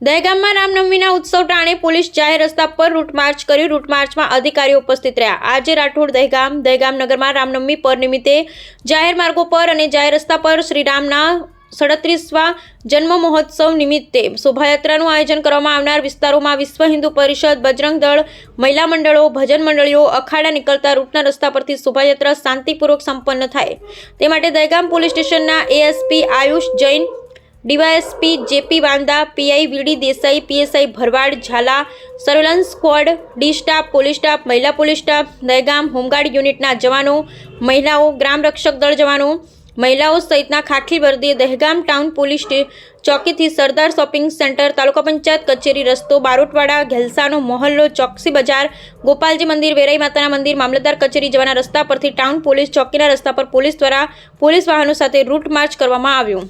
દહેગામમાં રામનવમીના ઉત્સવ ટાણે પોલીસ જાહેર રસ્તા પર રૂટ માર્ચ કર્યું। રૂટ માર્ચમાં અધિકારીઓ ઉપસ્થિત રહ્યા। આજે રાઠોડ દહેગામ નગરમાં રામનવમી પર નિમિત્તે જાહેર માર્ગો પર અને જાહેર રસ્તા પર શ્રીરામના 37વા જન્મ મહોત્સવ નિમિત્તે શોભાયાત્રાનું આયોજન કરવામાં આવનાર વિસ્તારોમાં વિશ્વ હિન્દુ પરિષદ, બજરંગ દળ, મહિલા મંડળો, ભજન મંડળીઓ અખાડા નીકળતા રૂટના રસ્તા પરથી શોભાયાત્રા શાંતિપૂર્વક સંપન્ન થાય તે માટે દહેગામ પોલીસ સ્ટેશનના ASP Ayush Jain, DYSP JP Vanda, PI VD Desai, PSI Bharwad Zala, surveillance squad, D staff, police staff, મહિલા પોલીસ સ્ટાફ, દહેગામ હોમગાર્ડ યુનિટના જવાનો, મહિલાઓ, ગ્રામ રક્ષક દળ જવાનો, મહિલાઓ સહિતના ખાખી વર્દીએ દહેગામ ટાઉન પોલીસ ચોકીથી સરદાર શોપિંગ સેન્ટર, તાલુકા પંચાયત કચેરી રસ્તો, બારોટવાડા, ઘેલસાનો મોહલ્લો, ચોકસી બજાર, ગોપાલજી મંદિર, વેરાઈ માતાના મંદિર, મામલતદાર કચેરી જવાના રસ્તા પરથી ટાઉન પોલીસ ચોકીના રસ્તા પર પોલીસ દ્વારા પોલીસ વાહનો સાથે રૂટ માર્ચ કરવામાં આવ્યું।